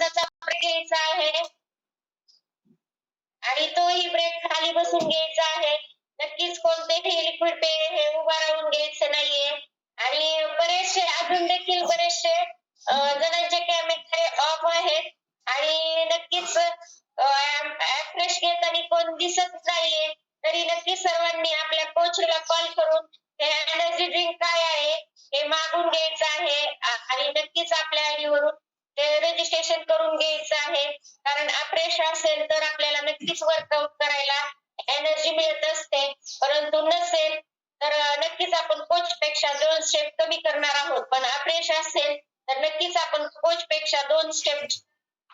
वजनाचा ब्रेक घ्यायचा आहे आणि तोही ब्रेक खाली बसून घ्यायचा आहे. नक्कीच कोणतेही लिक्विड पेय हे उभा राहून घ्यायचं नाहीये. आणि बरेचसे अजून देखील बरेचसे जणांचे कॅमेरे ऑफ आहेत आणि नक्कीच फ्रेश घेताना कोण दिसत नाहीये. तरी नक्कीच सर्वांनी आपल्या कोचला कॉल करून हे एनर्जी ड्रिंक काय आहे हे मागून घ्यायचं आहे आणि नक्कीच आपल्या आयडीवरून ते रजिस्ट्रेशन करून घ्यायचं आहे. कारण अफ्रेश असेल तर आपल्याला नक्कीच वर्कआउट करायला एनर्जी मिळत असते, परंतु नसेल तर नक्कीच आपण कोच पेक्षा 2 स्टेप कमी करणार आहोत. पण अफ्रेश असेल तर नक्कीच आपण कोच पेक्षा 2 स्टेप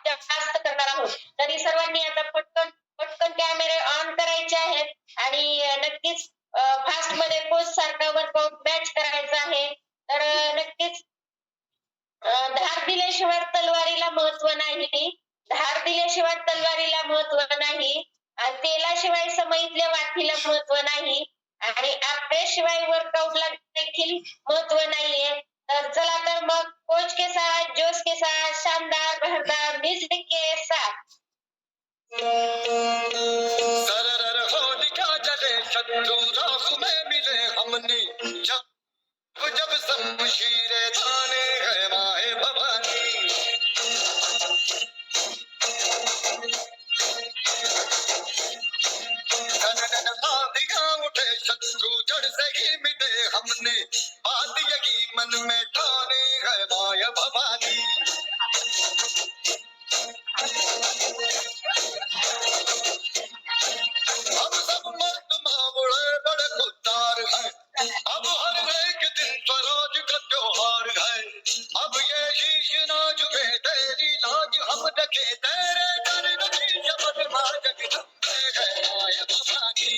जास्त करणार आहोत. तरी सर्वांनी आता पटकन पटकन कॅमेरे ऑन करायचे आहेत आणि नक्कीच फास्ट मध्ये कोच सारखा वर्कआउट मॅच करायचा आहे. तर नक्कीच धार दिल्याशिवाय तलवारीला महत्व नाही, धार दिल्याशिवाय तलवारीला महत्व नाही आणि तेलाशिवाय समईतल्या वाटीला महत्व नाही आणि अभ्यासशिवाय वर्कआउटला देखील महत्व नाहीये. तर चला तर मग कोच के साथ जोश के साथ शानदार बहरदार म्यूजिक के साथ सरर होलिका जले शत्रु राह में मिले हमने जब शमशीरे ताने है माए भवानी दिया उठे शत्रु जड़ से ही मिटे हमने बात यही मन में ठाने है माया भवानी अब सब मर्द मावड़े बड़े खुददार हैं, अब हर एक दिन स्वराज का त्योहार है। अब ये शीश ना झुके तेरी लाज हम रखे तेरे डर रखी शपथ मार जगदम्बे है माया भवानी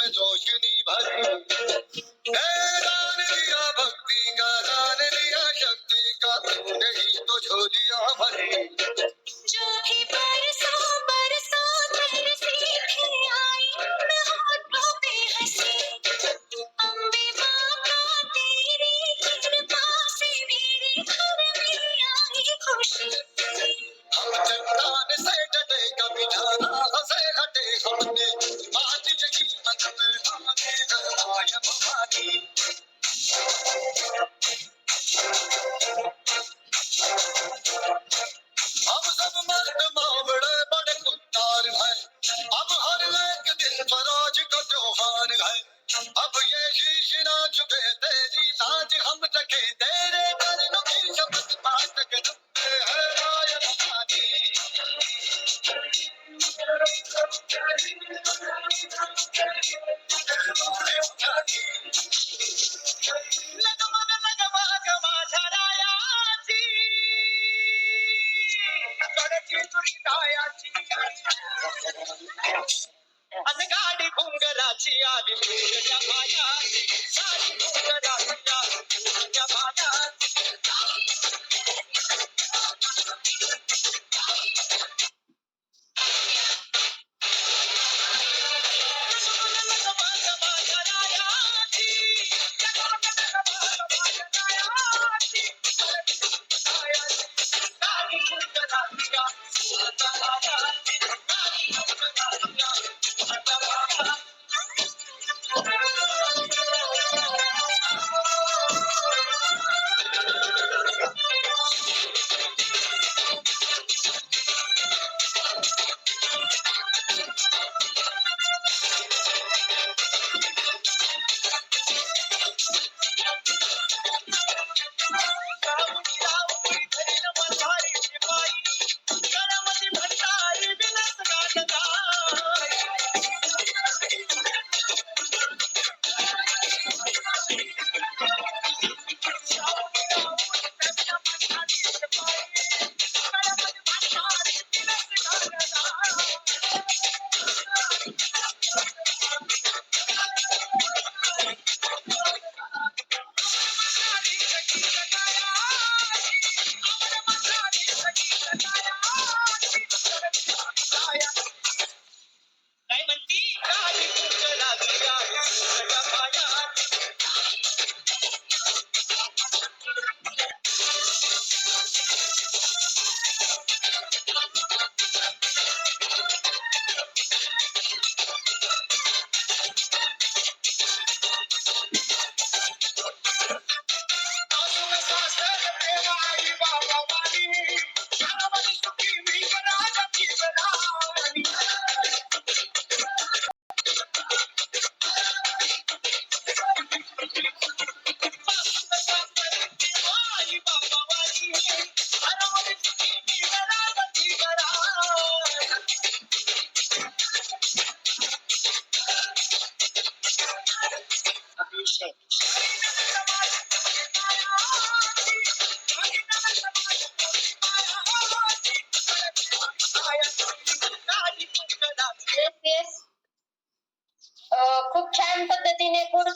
रोशनी भरी दान दिया भक्ति का दान दिया शक्ति का तुमने ही तो झोलिया भरी जो भी बरसों बरसों तेरे सीखे आई मैं होठों पे हंसी अम्बे माता तेरी कृपा से मेरे घर में आई खुशी हम चट्टान से डटे कभी जाना हंसे हटे हमने बात यही मन में ठाने है माया भवानी अब सब मर्द मावड़े बड़े खुददार हैं, अब हर एक दिन स्वराज का त्योहार है। अब ये शीश ना झुके तेरी लाज हम रखे तेरे डर की शपथ बात जगदम्बे है माया भवानी लगमग माझ्या रायाची कडची तुष्टायाची अन गाडी घुंगराची आली भुंगच्या मायाची साडी घुंगराची आली भुंगच्या मायाची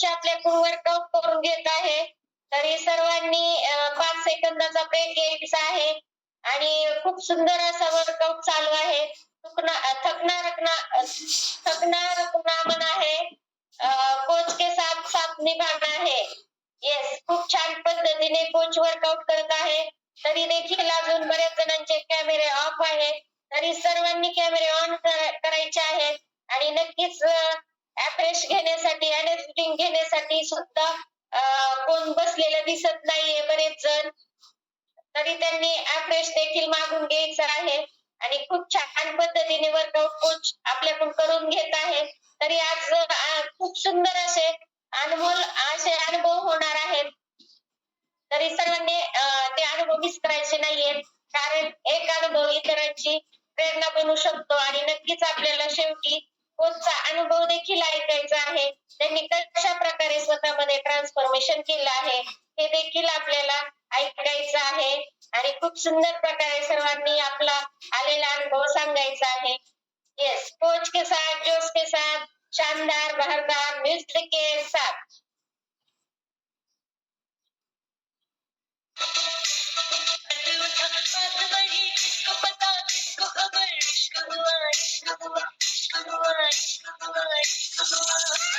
कोच आपल्याकडून वर्कआउट करून घेत आहे. तरी सर्वांनी 5 सेकंदाचा ब्रेक घ्यायचा आहे आणि खूप सुंदर असा वर्कआउट चालू आहे. थकना रुकना मना है, कोच के साथ साथ निभाना है. येस, खूप छान पद्धतीने कोच वर्कआउट करत आहे. तरी देखील अजून बऱ्याच जणांचे कॅमेरे ऑफ आहेत. तरी सर्वांनी कॅमेरे ऑन करायचे आहेत आणि नक्कीच ऍफ्रेश घेण्यासाठी एनर्जी घेण्यासाठी सुद्धा कोण बसलेलं दिसत नाहीये बरेच जण. तरी त्यांनी ऍफ्रेश देखील मागून घ्यायचं आहे आणि खूप छान पद्धतीने वर्कआउट कोच आपल्याकडून करून घेत आहे. तरी आज खूप सुंदर अनमोल असे अनुभव होणार आहेत. तरी सर्वांनी ते अनुभव मिस करायचे नाहीयेत, कारण एक अनुभव इतरांची प्रेरणा बनू शकतो आणि नक्कीच आपल्याला शेवटी कोचचा अनुभव देखील ऐकायचा आहे. त्यांनी कशा प्रकारे स्वतःमध्ये ट्रान्सफॉर्मेशन केलं आहे हे देखील आपल्याला ऐकायचं आहे आणि खूप सुंदर प्रकारे सर्वांनी आपला आलेला अनुभव सांगायचा आहे. येस, कोच के साथ, जोश के साथ, शानदार बहरदार म्यूजिक के साथ. किसको पता किसको खबर, इश्क हुआ इश्क हुआ इश्क हुआ इश्क हुआ इश्क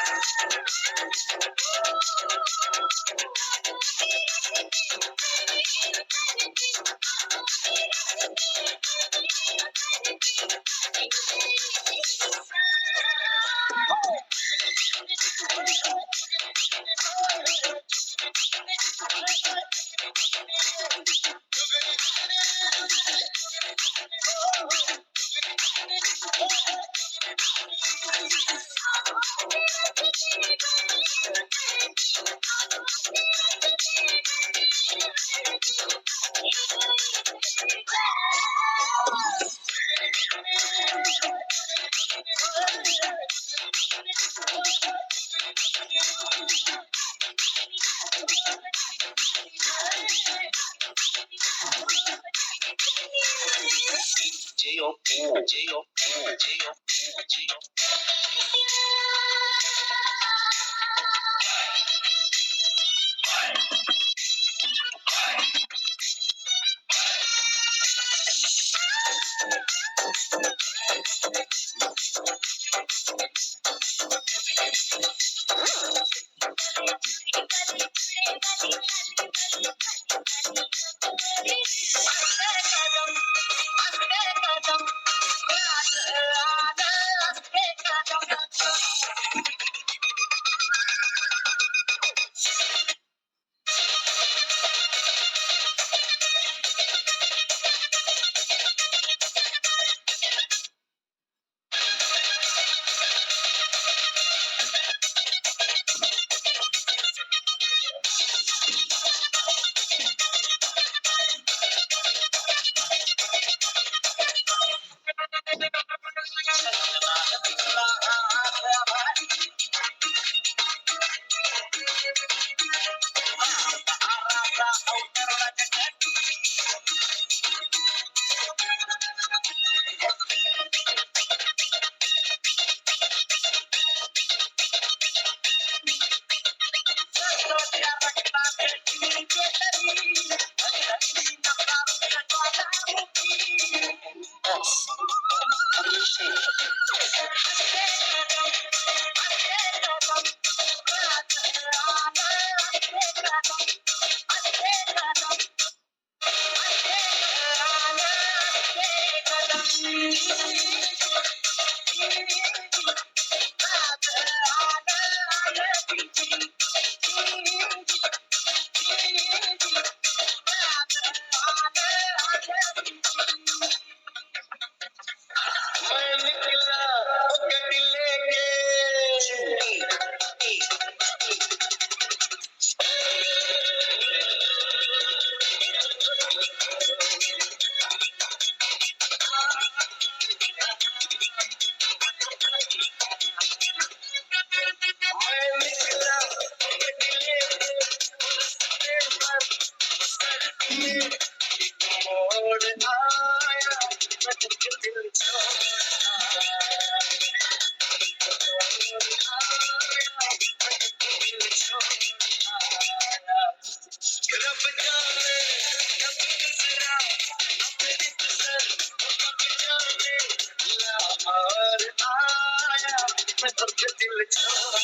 दिल छोड़ा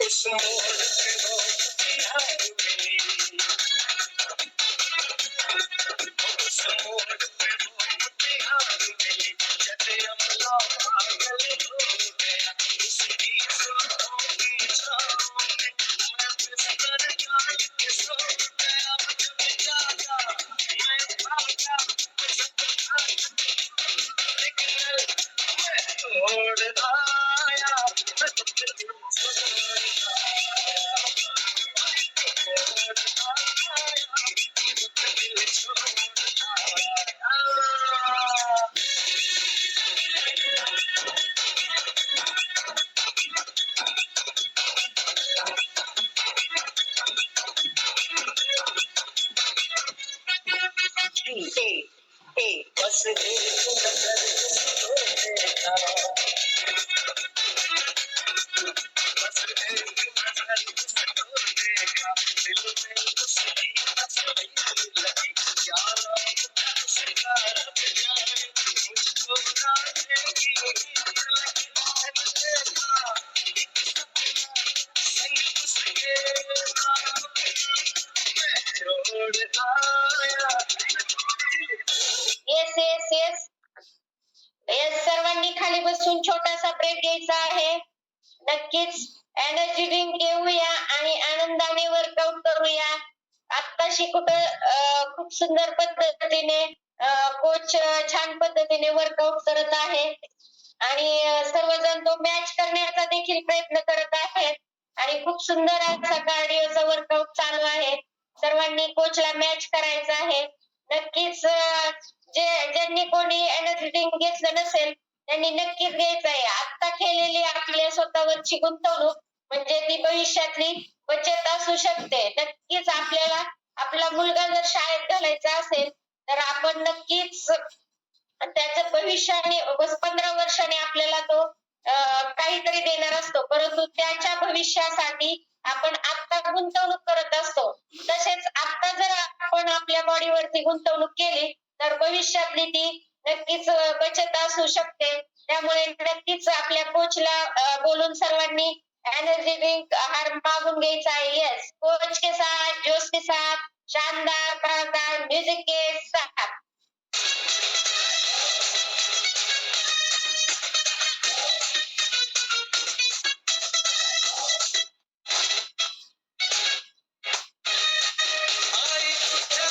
उस मोड़ पे वो बिहार मिली उस मोड़ पे वो बिहार मिली जैसे अमला पागल हो गया उसकी जुल्फों की छाँव में मैं बिस्तर जाए के सो गया जब जागा मैं भागा सब सिग्नल मैं तोड़ आया मैं दिल बस एक नजर उसको देखा बस एक नजर उसको देखा दिल में उसकी तस्वीर लगी यारा उसका रब जाने मुझको जाने की नींद लगी मैंने देखा एक सपना संग उसके नाम मैं छोड़ आया येस येस येस येस, सर्वांनी खाली बसून छोटासा ब्रेक घ्यायचा आहे. नक्कीच एनर्जी ड्रिंक घेऊया आणि आनंदाने वर्कआउट करूया. आत्ताशी कुठं खूप सुंदर पद्धतीने कोच छान पद्धतीने वर्कआउट करत आहे आणि सर्वजण तो मॅच करण्याचा देखील प्रयत्न करत आहेत आणि खूप सुंदर असा कार्डिओचा वर्कआउट चालू आहे. सर्वांनी कोचला मॅच करायचा आहे. नक्कीच ज्यांनी कोणी एनर्जी ड्रिंक घेतलं नसेल त्यांनी नक्कीच घ्यायचं आहे. आता केलेली आपल्या स्वतःवरची गुंतवणूक म्हणजे ती भविष्यातली बचत असू शकते. नक्कीच आपल्याला आपला मुलगा जर शाळेत घालायचा असेल तर आपण नक्कीच त्याचं भविष्याने 15 वर्षाने आपल्याला तो काहीतरी देणार असतो, परंतु त्याच्या भविष्यासाठी आपण आता गुंतवणूक करत असतो. तसेच आता जर आपण आपल्या बॉडीवरती गुंतवणूक केली तर भविष्यातली ती नक्कीच बचत असू शकते. त्यामुळे नक्कीच आपल्या कोचला बोलून सर्वांनी एनर्जी ड्रिंक हार मागून घ्यायचा आहे. येस, कोच के साथ, जोश के साथ, शानदार कलाकार म्यूजिक के साथ. आई तुझ्या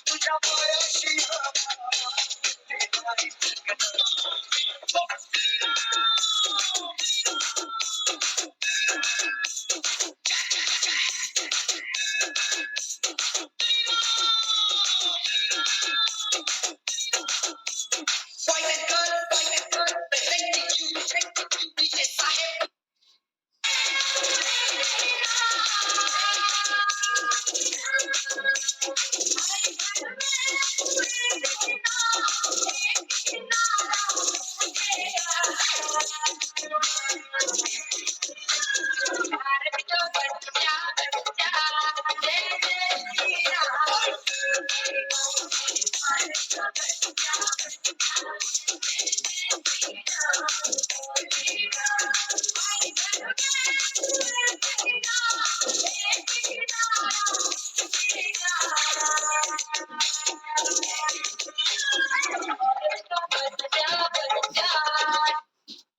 तुझ्या पायाशी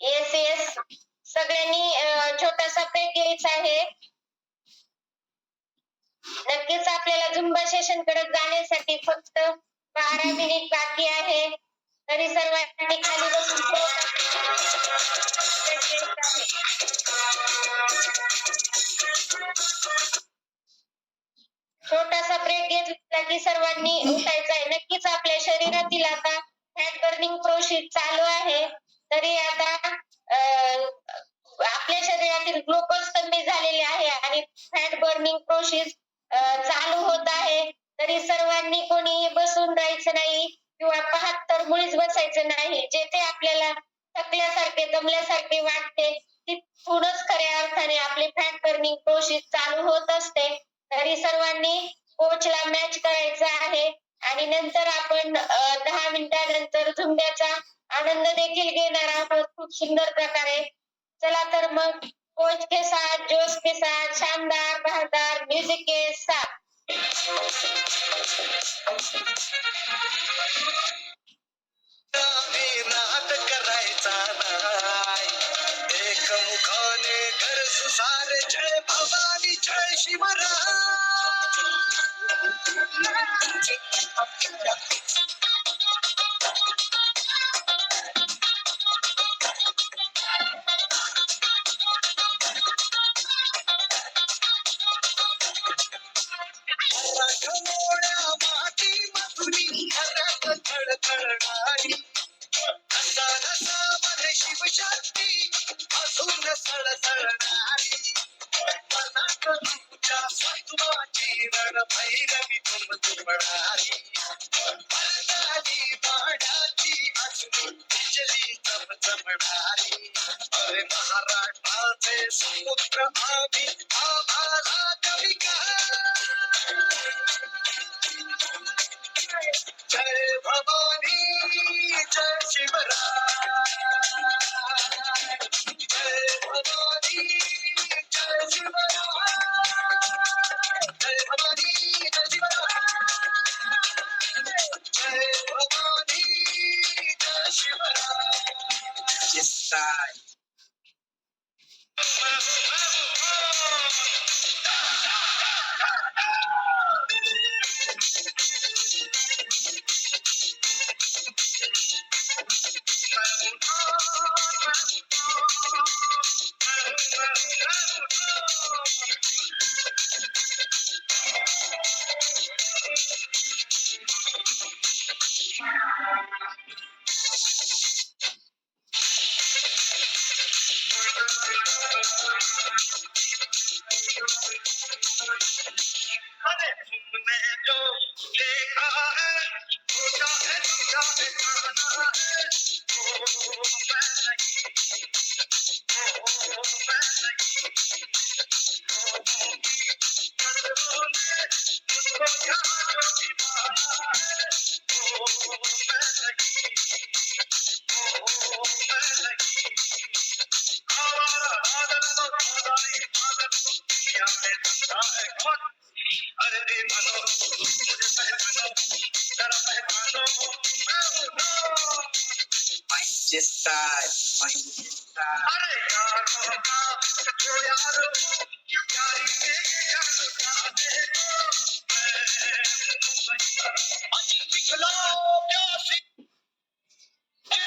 येस येस सगळ्यांनी छोटासा ब्रेक घ्यायचा आहे. नक्कीच आपल्याला झुंबा सेशन कडे जाण्यासाठी फक्त 12 मिनिट बाकी आहे. तरी सर्वांनी खाली बसून छोटासा ब्रेक घेतला की सर्वांनी उठायचं आहे. नक्कीच आपल्या शरीरातील आता फॅट बर्निंग प्रोसेस चालू आहे. तरी आता आपल्या शरीरातील ग्लुकोज कमी झालेले आहे आणि फॅट बर्निंग प्रोसेस चालू होत आहे. तरी सर्वांनी कोणी बसून राहायचं नाही किंवा पाहत तर मुळीच बसायचं नाही. जेथे आपल्याला थकल्यासारखे दमल्यासारखे वाटते तिथूनच खऱ्या अर्थाने आपली फॅट बर्निंग प्रोसेस चालू होत असते. तरी सर्वांनी कोचला मॅच करायचं आहे आणि नंतर आपण 10 मिनिटानंतर झुंब्याचा आनंद देखील घेणार आहोत खूप सुंदर प्रकारे. चला तर मग कोच के साथ जोश के साथ शानदार बहारदार म्यूजिक के साथ नाद करायचा नाही. एक मुखाने घर सुसार जय भवानी जय शिवराय. मोड्या माती मधुरी घरात खळखळणारी मध्ये शिवशक्ती असून सळसळणारी मनात तुझ्या सत्वाची रणभैरवी तुंबणारी मर्दानी पाण्याची असून बिजली चमचमणारी अरे महाराष्ट्राचे समुद्र आम्ही आम्हाला कवी जय भवानी जय शिवराय. जय भवानी जय शिवराय. जय भवानी जय शिवराय. जय भवानी जय शिवराय. Yes, I. Style. अरे यारो का तो यारो यारी के अजी दिखला प्यासी के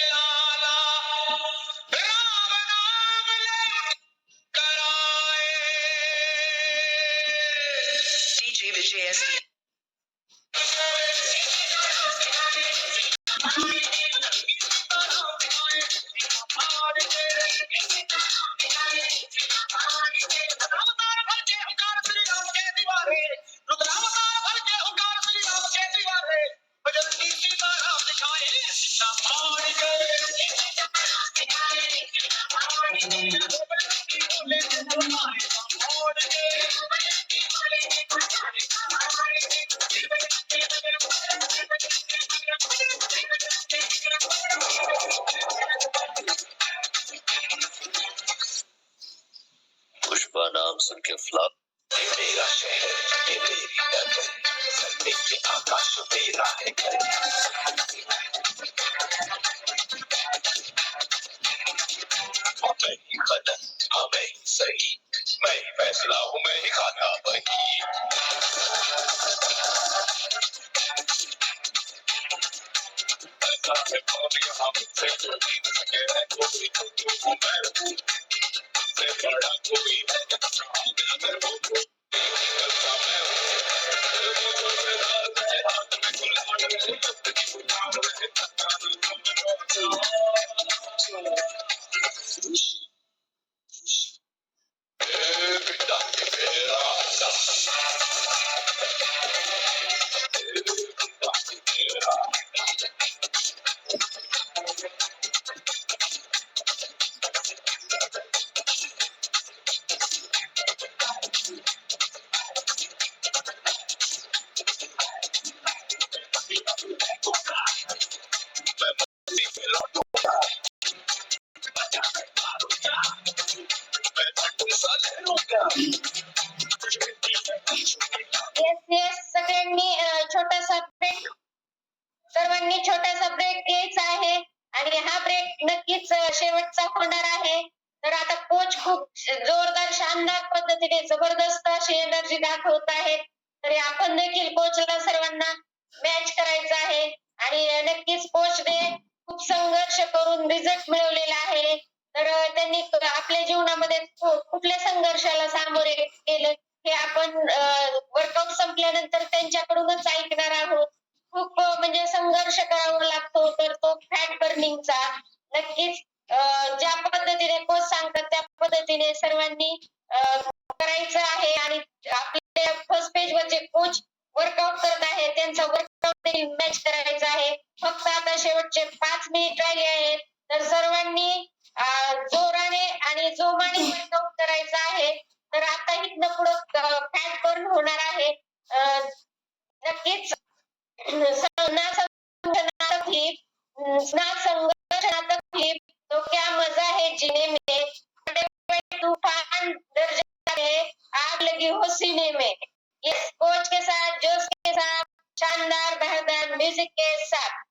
लाला राम नाम ले कराए DJ Vijay SD. पुष्पा नाम सुन के फ्लॉप मेरा शहर ये मेरी नगर नीचे आकाश मेरा है घर मैं ही खतर हाँ मैं ही सही मैं ही फैसला हूँ मैं ही खाता वही सगळ्यांनी छोटासा ब्रेक सर्वांनी छोटासा ब्रेक घ्यायचा आहे आणि हा ब्रेक नक्कीच शेवटचा होणार आहे. तर आता कोच खूप जोरदार शानदार पद्धतीने जबरदस्त अशी एनर्जी दाखवत आहेत. तरी आपण देखील कोचला सर्वांना मॅच करायचा आहे आणि नक्कीच कोचने खूप संघर्ष करून रिझल्ट मिळवलेला आहे. तर त्यांनी आपल्या जीवनामध्ये कुठल्या संघर्षाला सामोरे गेलं हे आपण वर्कआउट संपल्यानंतर त्यांच्याकडूनच ऐकणार आहोत. खूप म्हणजे संघर्ष करावा लागतो तर तो फॅट बर्निंगचा. नक्कीच ज्या पद्धतीने कोच सांगतात त्या पद्धतीने सर्वांनी करायचं आहे आणि आपल्या फर्स्ट पेज वरचे कोच वर्कआउट करत आहे त्यांचा वर्कआउट मॅच करायचा आहे. फक्त आता शेवटचे 5 मिनिट राहिले आहेत तर सर्वांनी जोराने आणि जोमाने वर्कआउट करायचा आहे. तर आता इथनं पुढं फॅट बर्न होणार आहे. नक्कीच ना तकलीफ तो क्या मजा है जीने में तूफान दर्जा है आग लगी हो सीने में. इस कोच के साथ जोश के साथ शानदार धारदार म्यूजिक के साथ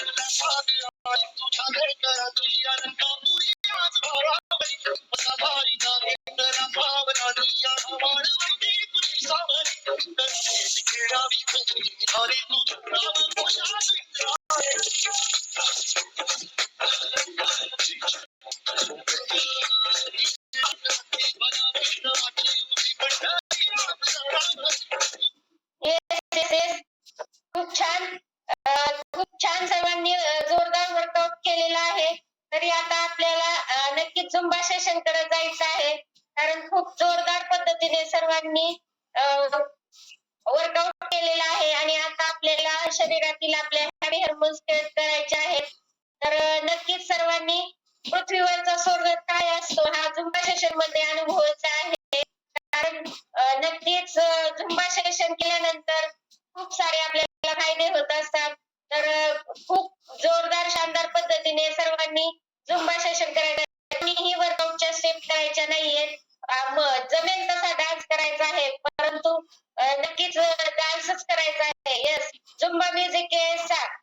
तुझ्या लेकरात कापुरी आज भावावरी असा भारी जाणे करा भावना दुनिया वाळवंटी तुझी सावरी खेळावी अरे तुझं नाव Yes, yes, yes. खूप छान. खूप छान सर्वांनी जोरदार वर्कआउट केलेला आहे. तरी आता आपल्याला नक्कीच झुंबा सेशन कडे जायचं आहे, कारण खूप जोरदार पद्धतीने सर्वांनी वर्कआउट केलेला आहे आणि आता आपल्याला शरीरातील आपल्या हॅवी हार्मोन्स करायचे आहेत. तर नक्कीच सर्वांनी पृथ्वीवरचा स्वर्ग काय असतो हा झुंबा सेशन मध्ये अनुभवायचा आहे. कारण नक्कीच झुंबा सेशन केल्यानंतर खूप सारे आपल्याला फायदे होत असतात. तर खूप जोरदार शानदार पद्धतीने सर्वांनी झुंबा सेशन करायचं. कोणीही वर्कआउटच्या स्टेप करायच्या नाहीयेत. जमेल तसा डान्स करायचा आहे, परंतु नक्कीच डान्सच करायचा आहे. Yes, Zumba music start.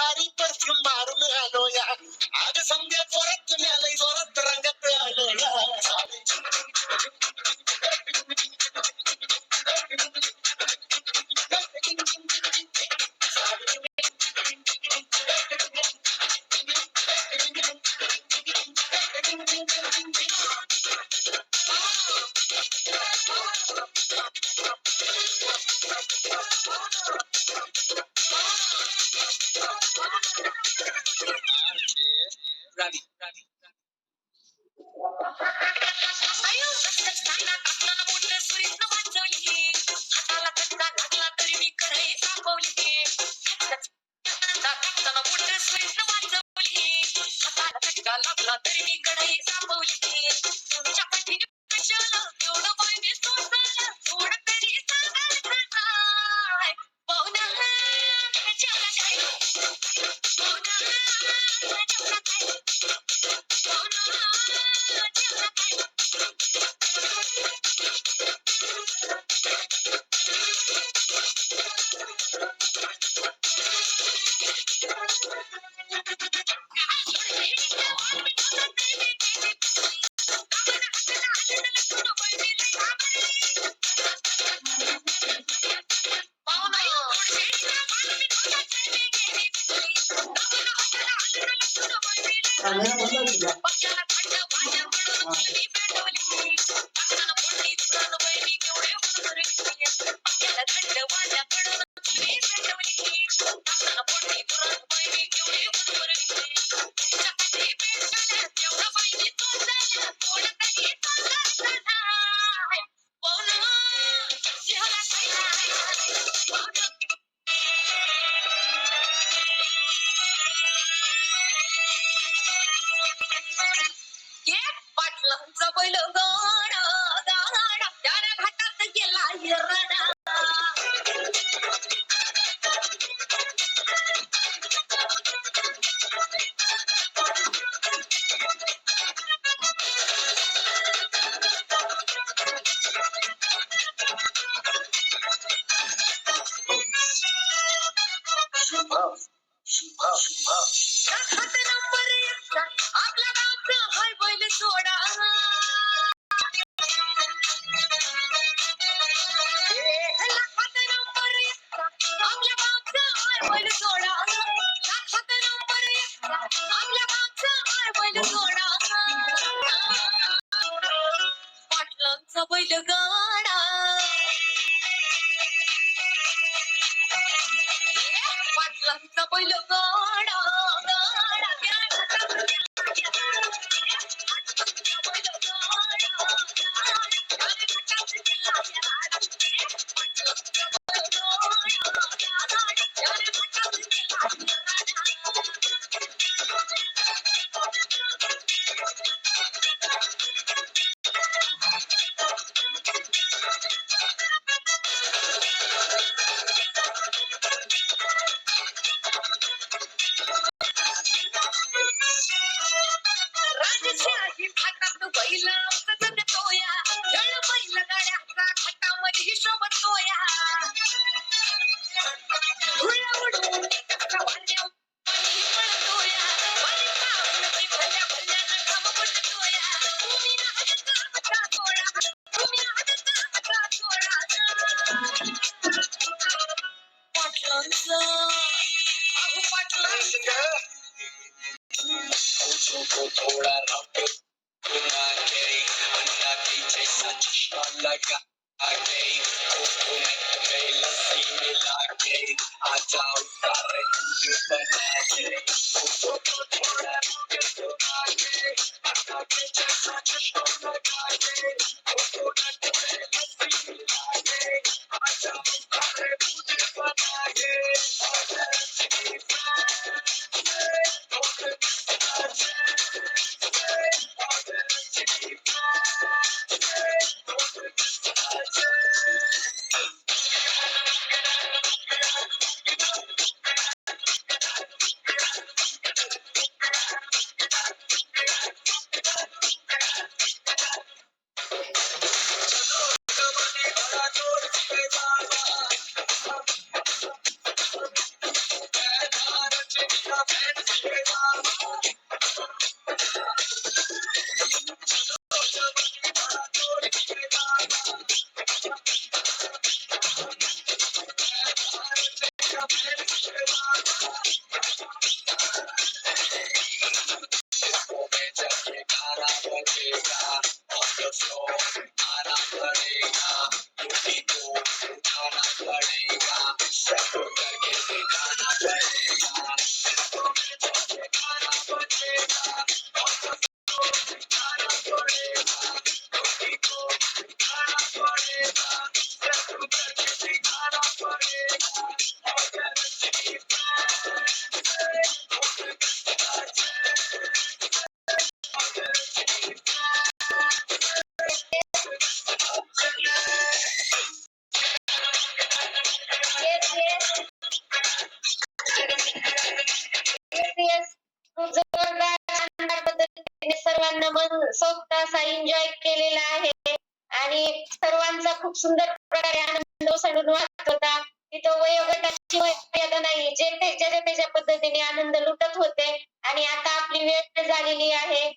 भारी परफ्यूम मारून आलो या आज समजा परत मिळालंय जोरात रंगात आलो Ravi. आयो सत्ताना टाकताना बोट सुरीतनं वाजवली हाताला धक्का लागला तरी मी कढई तापवली टाकताना बोट सुरीतनं वाजवली हाताला धक्का लागला तरी मी कढई तापवली तुमच्या पाठीने कशाला एवढं पाणी सोसायला थोडं तरी सांगायचं काय पाहुणा जेवला काय पाहुणा जेवला काय पाहुणा जेवला काय पाटलांचा बैल गाडा गाडा त्याने घाटात गेला हिरडा खात नंबर एकचा आपल्या गावचा हाय बैल सोडा खात नंबर एकचा आपल्या गावचा हाय बैल सोडा खात नंबर एकचा आपल्या गावचा हाय बैल सोडा पाटलांचा बैल गाडा पाटलांचा बैल गाडा गाडा राजशाही खातात बैला सतत तोया जळ बैल गाड्याचा खाटामध्ये हिशोब तोया धुळ उडून त्याचा वाऱ्या पळतोया बारीक पाहून ती भल्या भल्यानं घाम फुटतोया तुम्ही हाताचा हाता सोडा तुम्ही हाताचा हाता सोडा पाटलांचा अहो पाटलांचा को थोड़ा रखो घुमा के अंडा की जैसा चश्मा लगा के कोकोनट में लस्सी मिला के आ जाओ सारे दूध बना के उसको थोड़ा रखो घुमा के अंडा की जैसा चश्मा लगा के कोकोनट में लस्सी मिला के आ जाओ सारे दूध बना के येस येस येस खूप जोरदार शानदार पद्धतीने सर्वांना मनसोक्त असा एन्जॉय केलेला आहे आणि सर्वांचा खूप सुंदर प्रकारे आनंद ओसंडून वाहत होता. तिथं वयोगटाची मर्यादा नाही, जे ते ज्याच्या त्याच्या पद्धतीने आनंद लुटत होते. आणि आता आपली वेळ झालेली आहे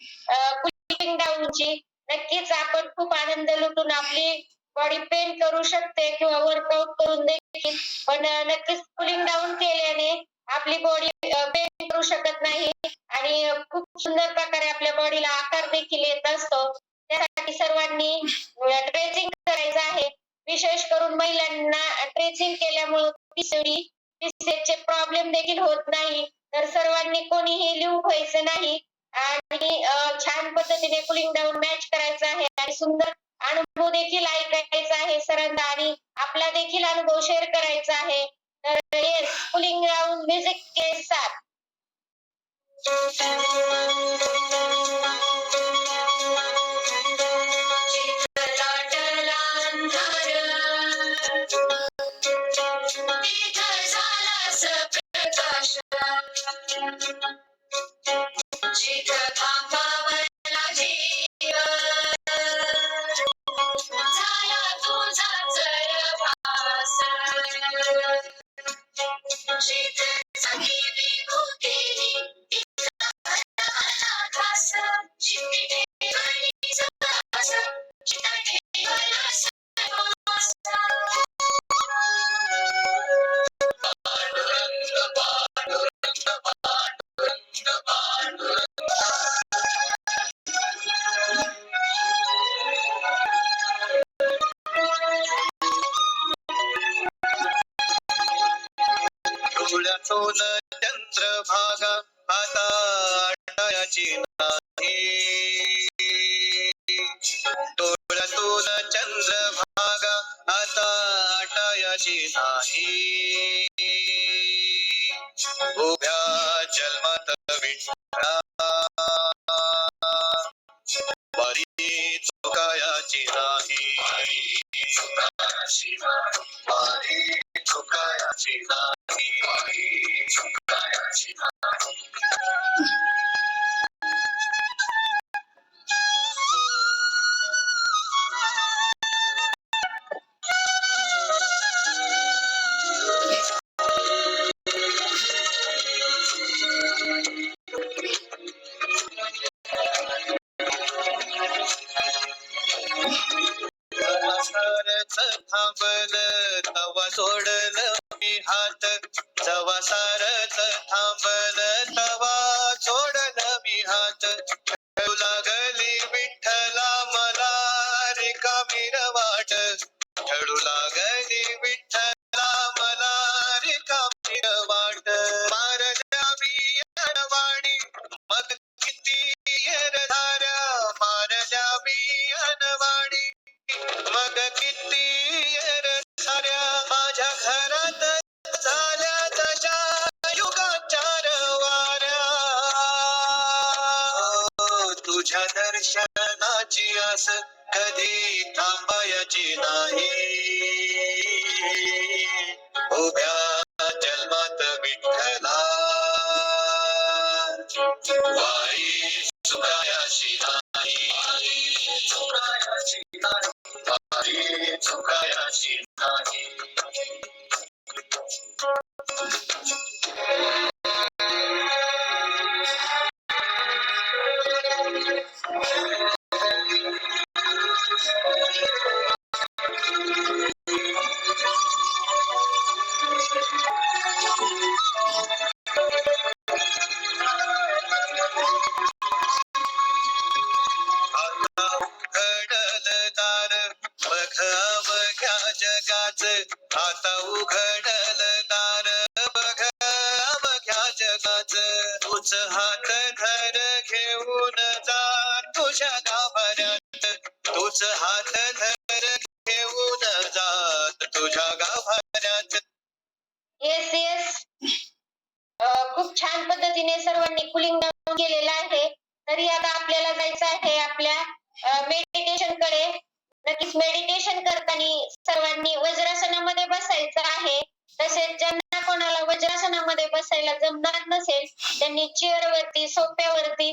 कूलिंग डाऊनची. नक्कीच आपण खूप आनंद लुटून आपली बॉडी पेन करू शकते किंवा वर्कआउट करून देखील, पण नक्कीच कूलिंग डाऊन केल्याने आपली बॉडी पेन करू शकत नाही आणि खूप सुंदर प्रकारे आपल्या बॉडीला आकार देखील येत असतो. त्यासाठी सर्वांनी स्ट्रेचिंग करायचं आहे. विशेष करून महिलांना स्ट्रेचिंग केल्यामुळे पीसीओडीचे प्रॉब्लेम देखील होत नाही. तर सर्वांनी कोणीही लिहू व्हायचं नाही आणि छान पद्धतीने कूलिंग डाऊन मॅच करायचं आहे आणि सुंदर अनुभव देखील ऐकायचा आहे सरांचा आणि आपला देखील अनुभव शेअर करायचा आहे. तर येस, कूलिंग डाऊन म्युझिक के साथ. डोळ्यातून चंद्रभागा आता आटायाची नाही. डोळ्यातून चंद्रभागा आता आटायाची नाही. उभ्या जन्मात विठ्ठला वारी चुकायाची नाही. वारी चुकायाची नाही. सारच थांबलं तवा सोडलं मी हात. जवा सारच थांबलं तवा सोडलं मी हात. खेळू लागली विठ्ठला मला रिकामी वाट. खेळू लागली विठ्ठला मला रिकामी वाट. मारल्या मी अनवाणी मग किती धाऱ्या. मारल्या मी अनवाणी मग किती साऱ्या. माझ्या घरात झाल्या तशा युगाचार वाऱ्या. तुझ्या दर्शनाची आस कधी थांबायची नाही. उभ्या जन्मात विठ्ठला वारी चुकायाची नाही. चुकायाची नाही. वारी चुकायाची नाही. तोच हात धर घेऊन जा तुझ्या गाभाऱ्यात, तोच हात धर घेऊन जा तुझ्या गाभाऱ्यात. Yes yes. खूप छान पद्धतीने सर्वांनी कुलिंग डाऊन केलेलं आहे. तरी आता आपल्याला जायचं आहे आपल्या मेडिटेशन कडे. नक्कीच मेडिटेशन करताना सर्वांनी वज्रासनामध्ये बसायचं आहे. तसेच ज्यांना कोणाला वज्रासनामध्ये बसायला जमणार नसेल त्यांनी चेअर वरती सोफ्यावरती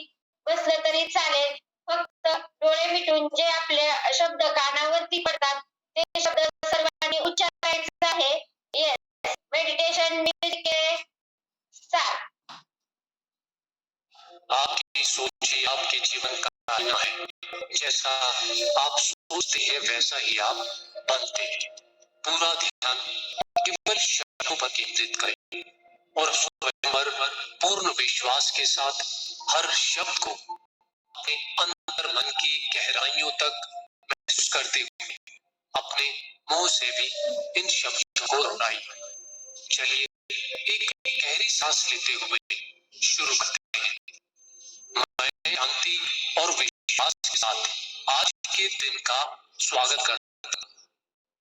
बसलं तरी चालेल. फक्त डोळे मिटून जे आपले शब्द कानावरती पडतात ते शब्द सर्वांनी उच्चारायचे आहे. Yes, meditation music start. आपकी सोच ही आपके जीवन का आईना है. जैसा आप सोचते हैं वैसा ही आप बनते हैं. पूरा ध्यान केवल शब्दों पर केंद्रित करें और स्वयं पर पूर्ण विश्वास के साथ हर शब्द को अपने अंतर मन की गहराइयों तक महसूस करते हुए अपने मुंह से भी इन शब्दों को दोहराइए. चलिए एक गहरी सांस लेते हुए शुरू करते हैं. मैं शांति और विश्वास के साथ आज के दिन का स्वागत करता हूं.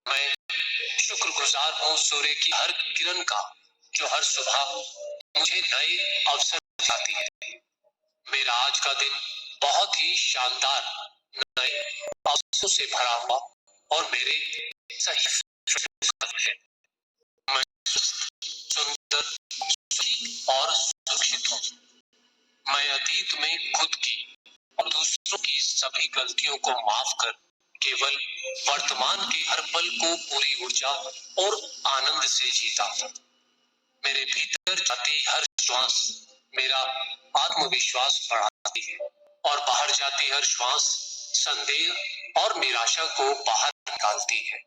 मैं शुक्रगुजार हूँ सूर्य की हर किरण का जो हर सुबह मुझे नए अवसर दिखाती है. मेरा आज का दिन बहुत ही शानदार नए अवसरों से भरा हुआ और मेरे सही है. मैं सुंदर, सुखी और सुरक्षित हूँ. मैं अतीत में खुद की और दूसरों की सभी गलतियों को माफ कर केवल वर्तमान के हर पल को पूरी ऊर्जा और आनंद से जीता हूँ. मेरे भीतर जाती हर श्वास मेरा आत्मविश्वास बढ़ाती है और बाहर जाती हर श्वास संदेह और निराशा को बाहर निकालती है.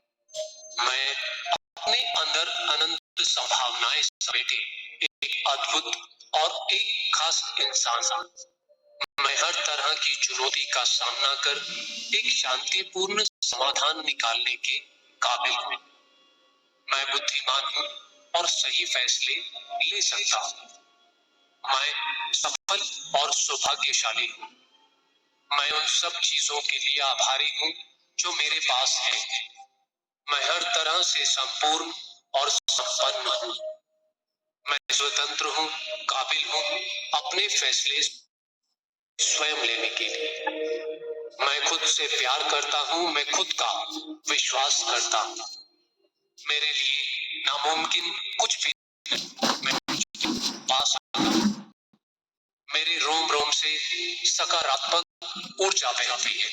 मैं अपने अंदर अनंत संभावनाएं समेटे एक अद्भुत और एक खास इंसान हूं. मैं हर तरह की चुनौती का सामना कर एक शांतिपूर्ण समाधान निकालने के काबिल हूं. मैं बुद्धिमान हूं और सही फैसले ले सकता हूं. मैं सफल और सौभाग्यशाली हूं. मैं उन सब चीजों के लिए आभारी हूं जो मेरे पास है. मैं हर तरह से संपूर्ण और संपन्न हूं. मैं स्वतंत्र हूं, काबिल हूं अपने फैसले स्वयं लेने के लिए. मैं खुद से प्यार करता हूं, मैं खुद का विश्वास करता हूं. मेरे लिए नामुमकिन कुछ भी मैं पास आता हूं. मेरे रोम रोम से सकारात्मक ऊर्जा बहती है.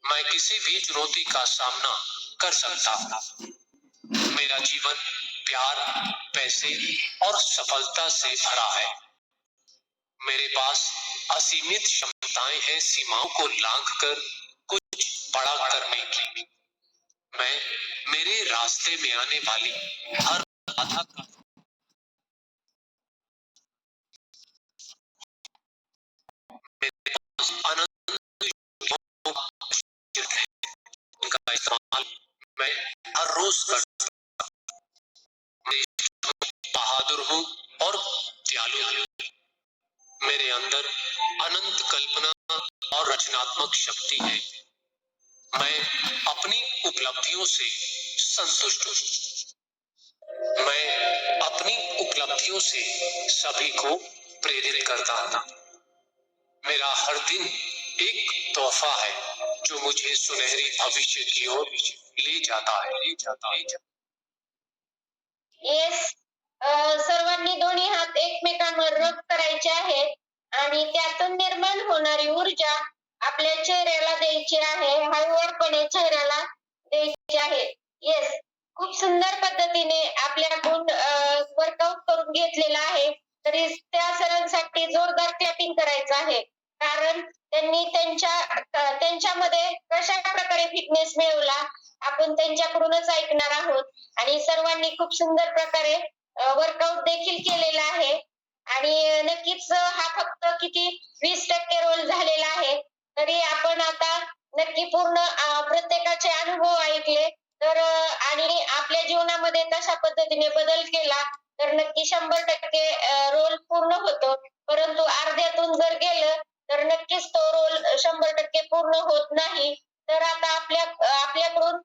मैं किसी भी चुनौती का सामना कर सकता हूं. मेरा जीवन प्यार, पैसे और सफलता से भरा है. मेरे पास असीमित क्षमताएं हैं सीमाओं को लांघकर कुछ बड़ा करने की. मैं मेरे रास्ते में आने वाली हर बाधा का मेरे पास आनंद उनका इस्तेमाल मैं हर रोज कर बहादुर हूँ और दयालु हूँ. मेरे अंदर अनंत कल्पना और रचनात्मक शक्ति है. मैं अपनी उपलब्धियों से संतुष्ट हूँ. मैं अपनी उपलब्धियों से सभी को प्रेरित करता हूँ. मेरा हर दिन एक तोहफा है जो मुझे सुनहरी भविष्य की ओर ले जाता है. येस. सर्वांनी दोन्ही हात एकमेकांवर रब करायचे आहेत आणि त्यातून निर्माण होणारी ऊर्जा आपल्या चेहऱ्याला द्यायची आहे. हळूवारपणे चेहऱ्याला द्यायची आहे. येस, खूप सुंदर पद्धतीने आपल्याकडून वर्कआउट करून घेतलेला आहे. तरी त्या सरांसाठी जोरदार क्लॅपिंग करायचं आहे. कारण त्यांनी त्यांच्यामध्ये कशा प्रकारे फिटनेस मिळवला आपण त्यांच्याकडूनच ऐकणार आहोत. आणि सर्वांनी खूप सुंदर प्रकारे वर्कआउट देखील केलेला आहे. आणि नक्कीच हा फक्त किती 20% रोल झालेला आहे. तरी आपण आता नक्की पूर्ण प्रत्येकाचे अनुभव ऐकले तर आणि आपल्या जीवनामध्ये तशा पद्धतीने बदल केला तर नक्की 100% रोल पूर्ण होतो. परंतु होऊन जर गेलं तर नक्कीच तो रोल 100% पूर्ण होत नाही. तर आता आपल्याकडून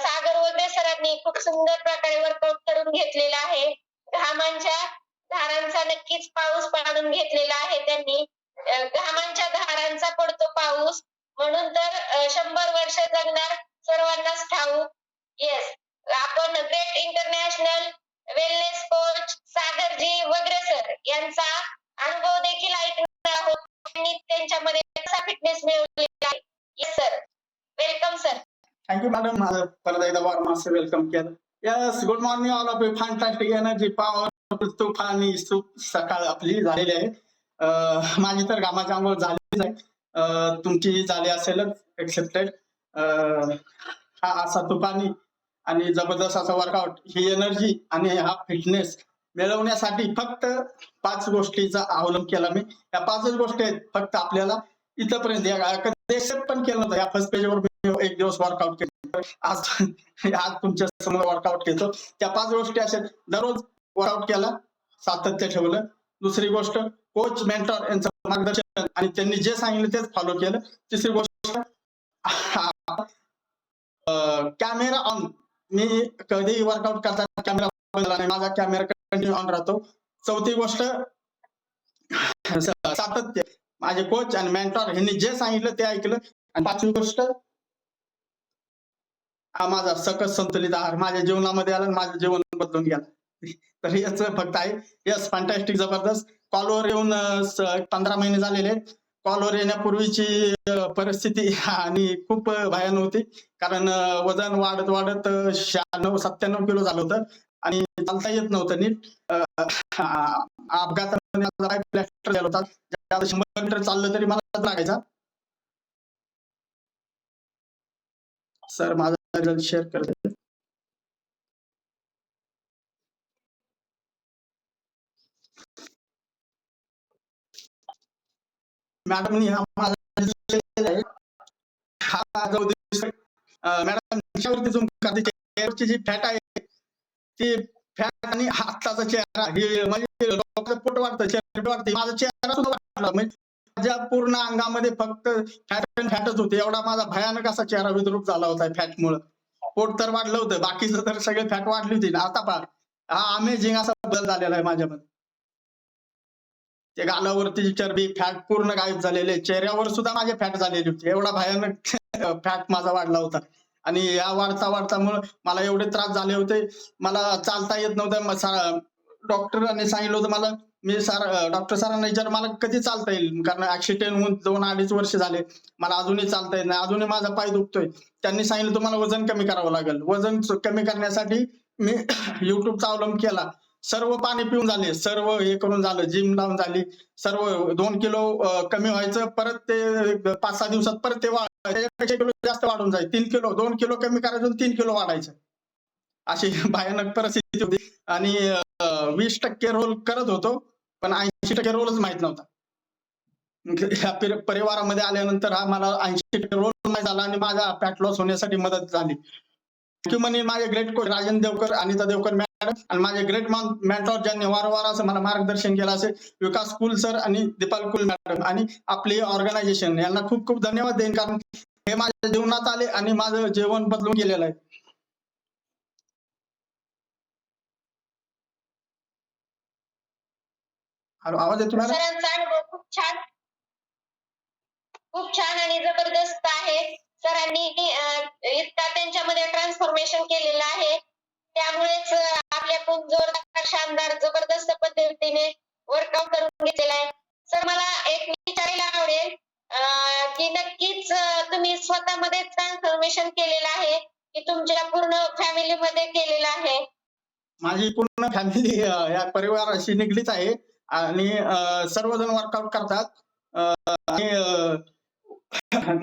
सागर वगैरे सरांनी खूप सुंदर प्रकारे वर्कआउट करून घेतलेला आहे. घामांच्या धारांचा नक्कीच पाऊस पाडून घेतलेला आहे त्यांनी. घामांच्या धारांचा पडतो पाऊस, म्हणून तर 100 वर्ष जगणार सर्वांनाच ठाऊक. येस, आपण ग्रेट इंटरनॅशनल वेलनेस कोच सागरजी वगैरे सर यांचा अनुभव देखील ऐकणार आहोत. त्यांनी त्यांच्यामध्ये कसा फिटनेस मिळवलेला आहे. Yes sir, welcome sir. Thank you madam, माझं परत एकदा वॉर्म असं वेलकम केलं. Yes, good morning all of you. Fantastic energy, power, तुफानी सकाळ आपली झालेली आहे. माझी तर घामाची आंघोळ झालीच आहे. तुमची झाली असेलच एक्सेप्टेड. हा असा तुफानी आणि जबरदस्त असा वर्कआउट, ही एनर्जी आणि हा फिटनेस मिळवण्यासाठी फक्त 5 गोष्टीचा अवलंब केला मी. या 5च गोष्टी आहेत फक्त आपल्याला इथपर्यंत. एक्सेप्ट पण केलं नव्हतं. या फर्स्ट पेजवर मी एक दिवस वर्कआउट केलं. आज तुमच्या समोर वर्कआउट केलं. त्या 5 गोष्टी अशा, दररोज वर्कआउट केला, सातत्य ठेवलं. दुसरी गोष्ट, कोच मेंटॉर यांचं मार्गदर्शन आणि त्यांनी जे सांगितलं तेच फॉलो केलं. तिसरी गोष्ट, कॅमेरा ऑन. मी कधीही वर्कआउट करताना कॅमेरा बंद नाही, माझा कॅमेरा कंटिन्यू ऑन राहतो. चौथी गोष्ट, सातत्य. माझे कोच आणि मेंटॉर यांनी जे सांगितलं ते ऐकलं. आणि 5वी गोष्ट, हा माझा सकस संतुलित आहार माझ्या जीवनामध्ये आला आणि माझं जीवन बदलून गेलं. तर याच फक्त आहे. यस, फॅन्टॅस्टिक, जबरदस्त. कॉलवर येऊन 15 महिने झालेले. कॉलवर येण्यापूर्वीची परिस्थिती आणि खूप भयानक होती, कारण वजन वाढत वाढत 96-97 किलो झालं होतं आणि चालता येत नव्हतं नीट. अपघातामध्ये माझा पाय फ्रॅक्चर झाला होता. 100 मीटर चाललं तरी मला लागायचा. सर, माझा रिझल्ट शेअर करते. मॅडमनी हा माझा हा जो मॅडम त्याच्यावरती झूम करते, चेहऱ्यावरची जी फॅट आहे ती फॅट आणि हाताचा चेहरा हे म्हणजे लोकांचं पोट वाटतं, चेहरा वाटते. माझा चेहरा सुद्धा वाटला, म्हणजे माझ्या पूर्ण अंगामध्ये फक्त फॅटच होते. एवढा माझा भयानक असा चेहरा विद्रूप झाला होता फॅटमुळे. पोट तर वाढलं होतं, बाकीचं तर सगळे फॅट वाढली होती. आता पहा, हा अमेझिंग असा बदल झालेला आहे माझ्यामध्ये. ते गालावरती चरबी, फॅट पूर्ण गायब झालेले. चेहऱ्यावर सुद्धा माझे फॅट झालेली होती. एवढा भयानक फॅट माझा वाढला होता. आणि या वाढता मला एवढे त्रास झाले होते, मला चालता येत नव्हतं. डॉक्टरांनी सांगितलं होतं मला, डॉक्टर सरांना विचार मला कधी चालता येईल, कारण ऍक्सिडेंट होऊन 2-2.5 वर्ष झाले, मला अजूनही चालता येत नाही, अजूनही माझा पाय दुखतोय. त्यांनी सांगितलं तुम्हाला वजन कमी करावं लागेल. वजन कमी करण्यासाठी मी युट्यूबचा अवलंब केला. सर्व पाणी पिऊन झाले, सर्व हे करून झालं, जिम लावून झाली, सर्व 2 किलो कमी व्हायचं, परत ते 5-6 दिवसात परत ते त्याच्यापेक्षा किलो जास्त वाढून जाईल. 3 किलो 2 किलो कमी करायचं, 3 किलो वाढायचं. अशी भयानक परिस्थिती होती. आणि 20% रोल करत होतो, पण 80% रोलच माहित नव्हता. ह्या परिवारामध्ये आल्यानंतर हा मला 80% रोल माहित झाला आणि माझा फॅट लॉस होण्यासाठी मदत झाली. थँक्यू म्हणे माझे great coach Rajan Devkar, Anita Devkar madam, आणि माझे ग्रेट मेंटॉर ज्यांनी वारंवार असं मला मार्गदर्शन केलं असे विकास कुल सर आणि दीपाल कुल मॅडम आणि आपली ऑर्गनायझेशन, यांना खूप खूप धन्यवाद देईन, कारण हे माझ्या जीवनात आले आणि माझं जीवन बदलून गेलेलं आहे. आवाज येतो मॅडम? सरांचा अनुभव खूप छान आणि जबरदस्त आहे. सरांनी इतका त्यांच्यामध्ये ट्रान्सफॉर्मेशन केलेलं आहे, त्यामुळेच आपल्याकडून जोरदार, शानदार, जबरदस्त पद्धतीने वर्कआउट करून घेतलेला आहे. सर, मला एक विचारायला आवडेल की नक्कीच तुम्ही स्वतःमध्ये ट्रान्सफॉर्मेशन केलेलं आहे की तुमच्या पूर्ण फॅमिलीमध्ये केलेलं आहे? माझी पूर्ण फॅमिली या परिवाराशी निगडीत आहे आणि सर्वजण वर्कआउट करतात. आणि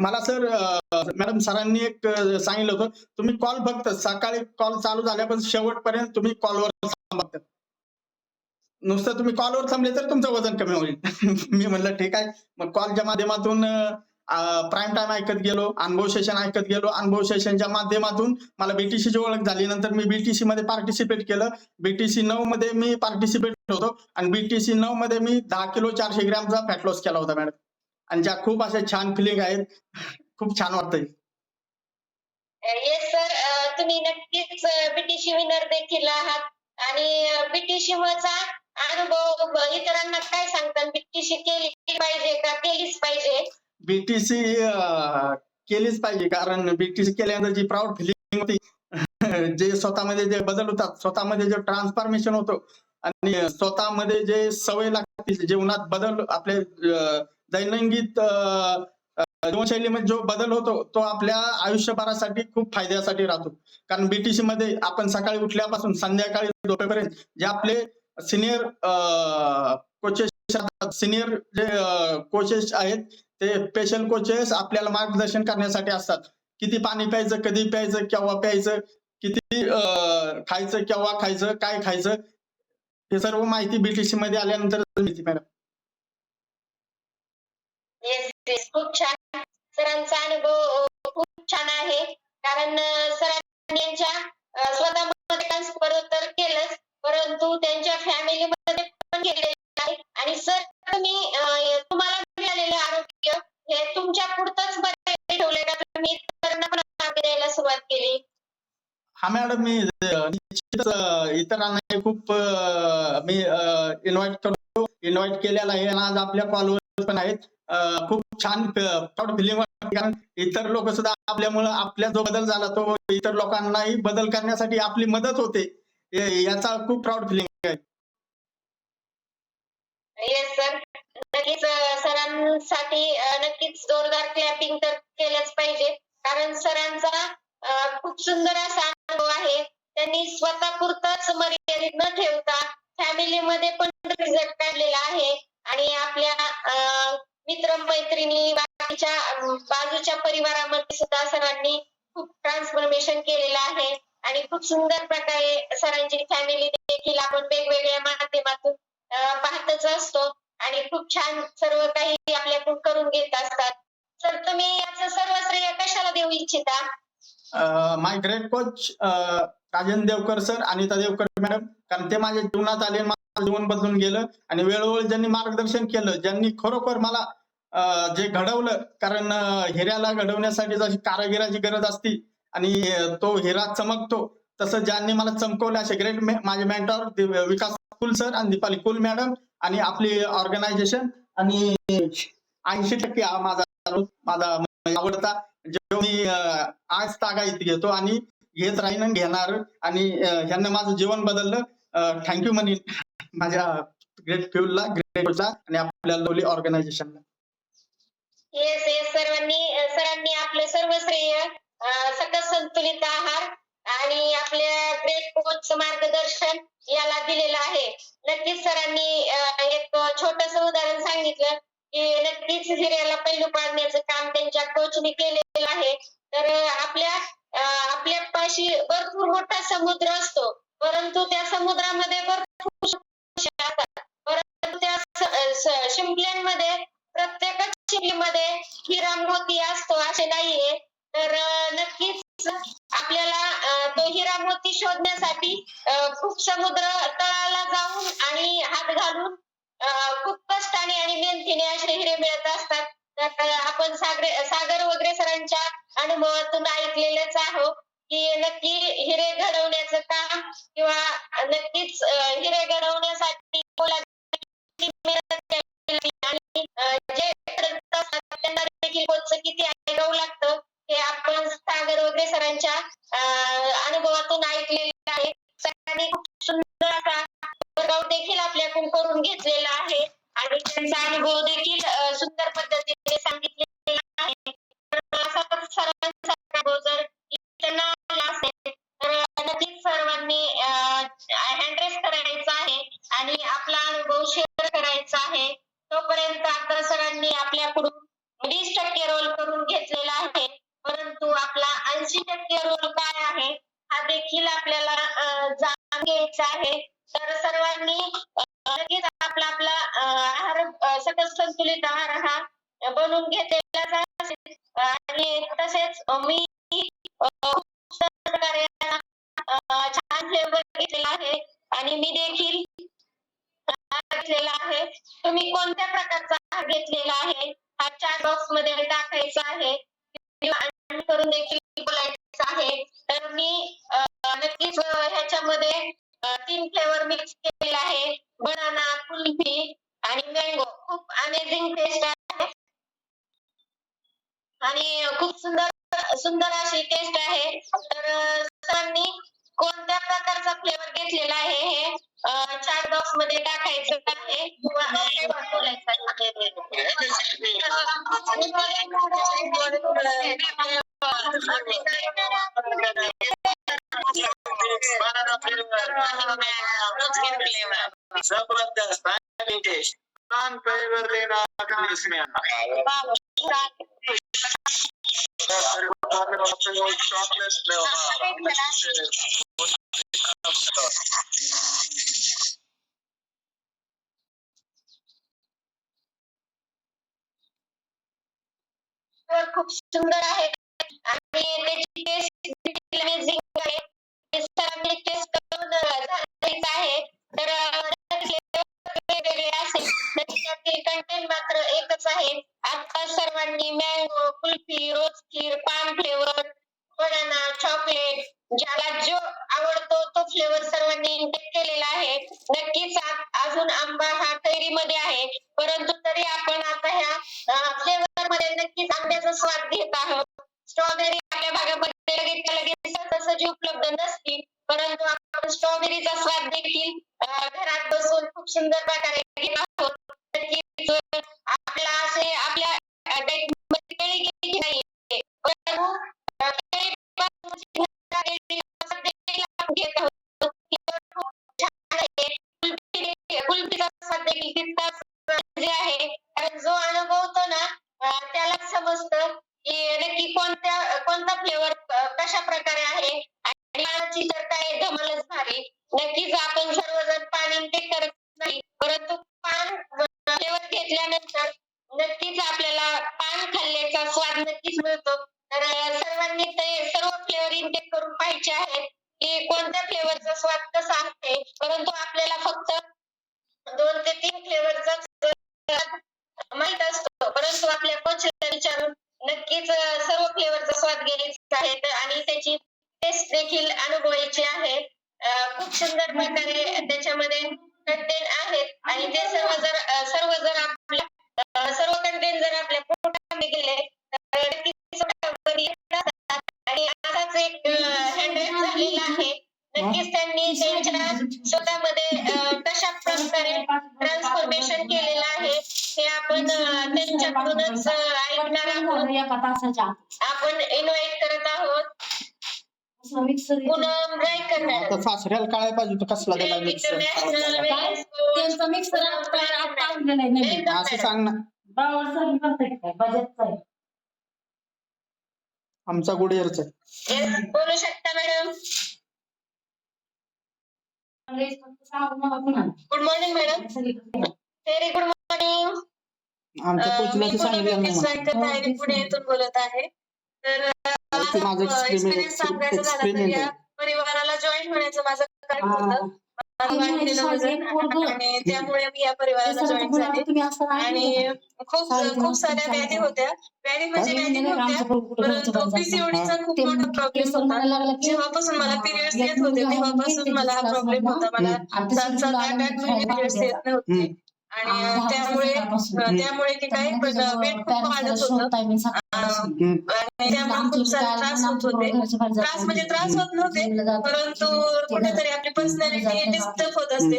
मला सर मॅडम सरांनी एक सांगितलं होतं, तुम्ही कॉल फक्त सकाळी कॉल चालू झाल्यापासून शेवटपर्यंत तुम्ही कॉलवर थांबा. नुसतं तुम्ही कॉलवर थांबले तर तुमचं वजन कमी होईल. मी म्हणलं ठीक आहे. मग कॉलच्या माध्यमातून प्राईम टाइम ऐकत गेलो, अनुभव सेशन ऐकत गेलो. अनुभव सेशनच्या माध्यमातून मला बीटीसीची ओळख झाली. नंतर मी बीटीसी मध्ये पार्टिसिपेट केलं. बीटीसी 9 मध्ये मी पार्टिसिपेट होतो आणि बीटीसी 9 मध्ये मी 10 किलो 400 ग्रॅमचा फॅट लॉस केला होता मॅडम. आणि ज्या खूप अशा छान फिलिंग आहेत. खूप छान वाटतंय. येस सर, तुम्ही नक्कीच बीटीसी विनर देखील आहात आणि बीटीसी चा अनुभव इतरांना काय सांगतात? बीटीसी केली पाहिजे का केलीच पाहिजे? बीटीसी केलीच पाहिजे, कारण बीटीसी केल्यानंतर जी प्राऊड फिलिंग होती, जे स्वतःमध्ये जे बदल होतात, स्वतःमध्ये जे ट्रान्सफॉर्मेशन होतो आणि स्वतःमध्ये जे सवय लागते, जीवनात बदल, आपले दैनंदिन जीवनशैलीमध्ये जो बदल होतो तो आपल्या आयुष्यभरासाठी खूप फायद्यासाठी राहतो. कारण बीटीसी मध्ये आपण सकाळी उठल्यापासून संध्याकाळी झोपेपर्यंत जे आपले सिनियर कोचेस सिनियर जे कोचेस आहेत, ते स्पेशल कोचेस आपल्याला मार्गदर्शन करण्यासाठी असतात. किती पाणी प्यायचं, कधी प्यायचं, केव्हा प्यायचं, किती खायचं, केव्हा खायचं, काय खायचं, हे सर्व माहिती बीटीसी मध्ये आल्यानंतर मिळते मॅडम. येस, खूप छान. सरांचा अनुभव खूप छान आहे. कारण सरांनी त्यांच्या स्वतःमध्ये ट्रान्सफर तर केलंच, परंतु त्यांच्या फॅमिलीमध्ये पण केलेलं आहे. आणि सर, तुम्हाला मिळालेलं आरोग्य हे तुमच्या पुरतच मर्यादित ठेवलंय का तुम्ही इतरांना पण आरोग्य द्यायला सुरुवात केली? हा मॅडम, मी निश्चितच इतरांना खूप मी इन्व्हाइट केलेला आहे आणि आज आपल्या कॉलवर पण आहेत. खूप छान प्राऊड फिलिंग वाटते, कारण इतर लोक सुद्धा आपल्यामुळे आपल्या जो बदल झाला तो इतर लोकांनाही बदल करण्यासाठी आपली मदत होते, याचा खूप प्राऊड फिलिंग आहे. येस सर, नक्कीच सरांसाठी नक्कीच जोरदार क्लॅपिंग तर केलंच पाहिजे. कारण सरांचा खूप सुंदर असा अनुभव आहे. त्यांनी स्वतःपुरताच मर्यादित न ठेवता फॅमिलीमध्ये पण रिझल्ट काढलेला आहे आणि आपल्या मित्र-मैत्रिणी, बाजूच्या परिवारामध्ये सुद्धा सरांनी खूप ट्रान्सफॉर्मेशन केलेलं आहे आणि खूप सुंदर प्रकारे सरांची फॅमिली देखील आपण वेगवेगळ्या माध्यमातून पाहतच असतो आणि खूप छान सर्व काही आपल्याकडून करून घेत असतात. सर, तुम्ही याचं सर्व श्रेय कशाला देऊ इच्छिता? My great coach Rajendra Devkar sir, Anita Devkar madam, कारण ते माझ्या जीवनात आले, माझं जीवन बदलून गेलं आणि वेळोवेळी ज्यांनी मार्गदर्शन केलं, ज्यांनी खरोखर मला जे घडवलं, कारण हिऱ्याला घडवण्यासाठी जशी कारागिराची गरज असती आणि तो हिरा चमकतो, तसं ज्यांनी मला चमकवलं असे ग्रेट माझे मेंटॉर विकास कुल सर आणि दीपाली कुल मॅडम आणि आपली ऑर्गनायझेशन. आणि 80% हा माझा आवडता, जो मी आज तागायत घेतो आणि घेत राहीन आणि घेणार, आणि ह्यांना माझं जीवन बदललं. थँक्यू म्हणे माझ्या ग्रेट फ्युलला, ग्रेट कोचला आणि आपल्या लवली ऑर्गनायझेशनला. येस, सरांनी आपले सर्व श्रेय सकस संतुलित आहार आणि आपल्या ग्रेट कोच मार्गदर्शन याला दिलेलं आहे. नक्कीच सरांनी एक छोटस उदाहरण सांगितलं की नक्कीच हिऱ्याला पैलू पाडण्याचं काम त्यांच्या कोचने केलेलं आहे. तर आपल्या पाशी भरपूर मोठा समुद्र असतो, परंतु त्या समुद्रामध्ये भरपूर असतात, परंतु त्या शिंपल्यांमध्ये प्रत्येकच शिंपलीमध्ये हिरा मोती असतो असे नाहीये. तर नक्कीच आपल्याला तो हिरा मोती शोधण्यासाठी खूप समुद्र तळाला जाऊन आणि हात घालून खूप कष्टाने आणि मेहनतीने असे हिरे मिळत असतात. तर आपण सागर वगैरे सरांच्या अनुभवातून ऐकलेलंच आहोत की नक्की हिरे घडवण्याचं काम किंवा नक्कीच हिरे घडवण्यासाठी आणि जे त्यांना देखील कोचचं किती ऐकावं लागतं हे आपण सागर वगैरे सरांच्या अनुभवातून ऐकलेलं आहे. सरांनी खूप सुंदर असा वर्कआउट देखील आपल्याकडून करून घेतलेला आहे आणि त्यांचा अनुभव देखील सुंदर पद्धतीने सांगितलेला आहे. सरांचा अनुभव जर त्यांना असेल तर नक्कीच सर्वांनी हँड रेस करायचा आहे आणि आपला अनुभव शेअर करायचा आहे. तोपर्यंत आता सरांनी आपल्याकडून 20% रोल करून घेतलेला आहे, परंतु आपला 80% रोल काय आहे हा देखील आपल्याला जाणून घ्यायचा आहे. तर सर्वांनी नक्कीच आपला आहार सकस संतुलित आहार हा बनवून घेतलेला आणि तसेच मी खूप प्रकारे छान फ्लेवर घेतलेला आहे आणि मी देखील घेतलेला आहे. तुम्ही कोणत्या प्रकारचा आहार घेतलेला आहे हा चॅट बॉक्स मध्ये टाकायचा आहे किंवा करून देखील बोलायचं आहे. तर मी नक्कीच ह्याच्यामध्ये 3 फ्लेवर मिक्स केलेला आहे. बनाना, कुल्फी आणि मँगो. खूप अमेझिंग टेस्ट आहे आणि खूप सुंदर अशी टेस्ट आहे. तर सर्वांनी कोणत्या प्रकारचा फ्लेवर घेतलेला आहे हे चॅट बॉक्स मध्ये टाकायचं आहे किंवा बोलायचं खूप सुंदर आहे आणि त्याची टेस्ट अमेझिंग आहे. सर्वांनी टेस्ट करून झालेलीच आहे. तर वेगवेगळे असेल तर त्यातील कंटेंट मात्र एकच आहे. आता सर्वांनी मँगो, कुल्फी, रोज खीर, पान फ्लेवर, बनाना, चॉकलेट ज्याला जो आवडतो तो फ्लेवर सर्वांनी इंटेक केलेला आहे. नक्कीच अजून आंबा हा कैरीमध्ये आहे, परंतु तरी आपण आता ह्या फ्लेवर मध्ये नक्कीच आंब्याचा स्वाद घेत आहोत. स्ट्रॉबेरी आपल्या भागामध्ये लगेच सहजी उपलब्ध नसतील, परंतु आपण स्ट्रॉबेरीचा स्वाद देखील घरात बसून खूप सुंदर प्रकारे घेत आहोत. नक्कीच आपल्या केळी केली नाहीये, परंतु घेत आहोत. कुल्फीचा स्वाद देखील तितकाच आहे, कारण जो अनुभवतो ना त्यालाच समजतं की नक्की कोणता फ्लेवर कशा प्रकारे आहे आणि पानाची तर काय धमालच भारी. नक्कीच आपण सर्वजण पान इंटेक करत नाही, परंतु पान फ्लेवर घेतल्यानंतर नक्कीच आपल्याला पान खाल्ल्याचा स्वाद नक्कीच मिळतो. तर सर्वांनी ते सर्व फ्लेवर इंटेक करून पाहायचे आहेत की कोणत्या फ्लेवरचा स्वाद कसा आहे. परंतु आपल्याला फक्त 2 ते 3 फ्लेवरचा माहित असतो, परंतु आपल्या कोचला विचारून नक्कीच सर्व फ्लेवरचा स्वाद घ्यायचा आहे आणि त्याची टेस्ट देखील अनुभवायची आहे. खूप सुंदर प्रकारे त्याच्यामध्ये कंटेंट आहेत आणि ते सर्व जर आपल्या सर्व कंटेंट जर आपल्या पोटामध्ये गेले तर आणि असाच एक हँडल झालेला आहे. नक्कीच त्यांनी त्यांच्या स्वतःमध्ये कशा प्रकारे ट्रान्सफॉर्मेशन केलेलं आहे हे आपण त्यांच्याकडूनच ऐकणार आहोत. आपण इन्व्हाइट करत आहोत पूनम रायकर मॅडम. आता सासऱ्याला कळायला पाहिजे होतं कसला दिला मिक्सर. त्यांचा मिक्सर आता आणलेला आहे असं सांग ना. आमचा गुडियरचा बोलू शकता madam. Good morning madam. Very good morning. आमच्या कोचला सांगितलं नाही. पुणे येथून बोलत आहे. तर माझं एक्सपिरियन्स सांगायचं झालं तर या परिवाराला जॉईन होण्याचं माझं कारण होतं. वाढलेलं वजन आणि त्यामुळे मी या परिवाराला जॉईन झाले आणि खूप साऱ्या व्याधी होत्या. व्याधी नव्हत्या, परंतु पीसीओडीचा खूप मोठा प्रॉब्लेम होता. जेव्हापासून मला पिरियड्स येत होते तेव्हापासून मला हा प्रॉब्लेम होता. मला 7-7, 8-8 महिने पिरियड्स येत नव्हते आणि त्यामुळे की काय वेट खूप वाढत होतं आणि त्यामुळे खूप सारे त्रास होत होते. त्रास होत नव्हते, परंतु कुठेतरी आपली पर्सनॅलिटी डिस्टर्ब होत असते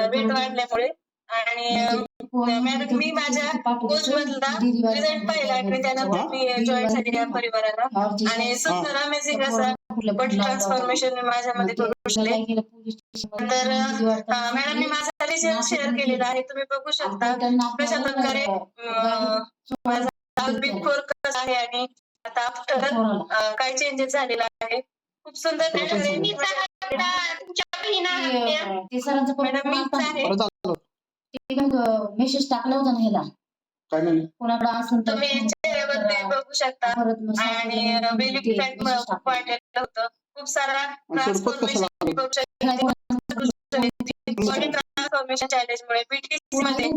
वेट वाढल्यामुळे. आणि मॅडम मी माझ्या कोच मधला रिझल्ट पाहिला आणि त्यानंतर मी जॉईन झाली या परिवाराला आणि सुंदर अमेझिंग असा बॉडी ट्रान्सफॉर्मेशन माझ्यामध्ये करू शकले. तर मॅडम मी माझा रिझल्ट शेअर केलेला आहे, तुम्ही बघू शकता कशा प्रकारे माझा बिफोर कसं आहे आणि आता आफ्टर काय चेंजेस झालेला आहे. खूप सुंदर तुमच्या बहिणा मॅडम मीच आहे. परत आलो. मेसेज टाकला होता ना ह्याला काय म्हणले कोणाकडे असून तर तुम्ही चेहऱ्यावरती बघू शकता आणि बेली फॅट मुळे खूप वाढलेलं होतं. खूप सारा ट्रान्सफॉर्मेशन बघू शकता. बॉडी ट्रान्सफॉर्मेशन चॅलेंज मुळे बीटीसी मध्ये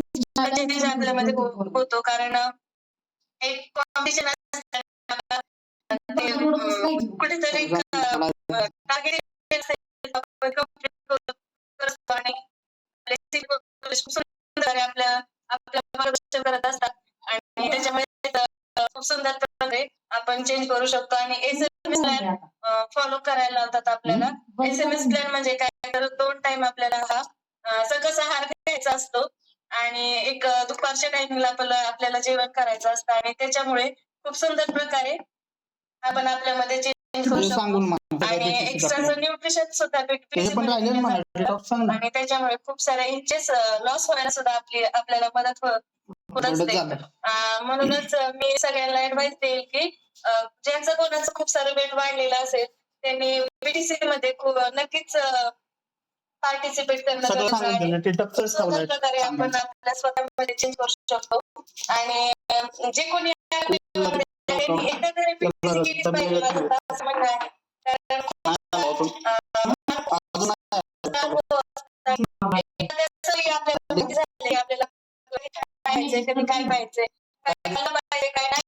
चेंजेस आपल्यामध्ये होतो, कारण एक कॉम्पिटिशन कुठेतरी टार्गेट आपल्या मार्गदर्शन करत असतात आणि त्याच्यामध्ये खूप सुंदर प्रकारे आपण चेंज करू शकतो. आणि एसएमएस प्लॅन फॉलो करायला लावतात आपल्याला. एसएमएस प्लॅन म्हणजे काय, तर 2 टाइम आपल्याला हा सकस आहार घ्यायचा असतो आणि एक दुपारच्या टायमिंगला आपल्याला जेवण करायचं असतं आणि त्याच्यामुळे खूप सुंदर प्रकारे आपण आपल्यामध्ये चेंज करू शकतो आणि एक्स्ट्राचं न्यूट्रिशन सुद्धा आणि त्याच्यामुळे खूप साऱ्या इंचेस लॉस व्हायला सुद्धा आपल्याला मदत होत असते. म्हणूनच मी सगळ्यांना ऍडवाइस देईल की ज्यांचं कोणाचं खूप सारं वेट वाढलेलं असेल त्यांनी बीटीसी मध्ये नक्कीच पार्टिसिपेट करणं गरजेचं आहे. सुंदर प्रकारे आपण आपल्या स्वतःमध्ये चेंज करू शकतो आणि जे कोणी एकदा तरी बीटीसी केलीच पाहिजे माझं असं म्हणणं आहे. आपल्याला कधी काय पाहिजे, काय नाही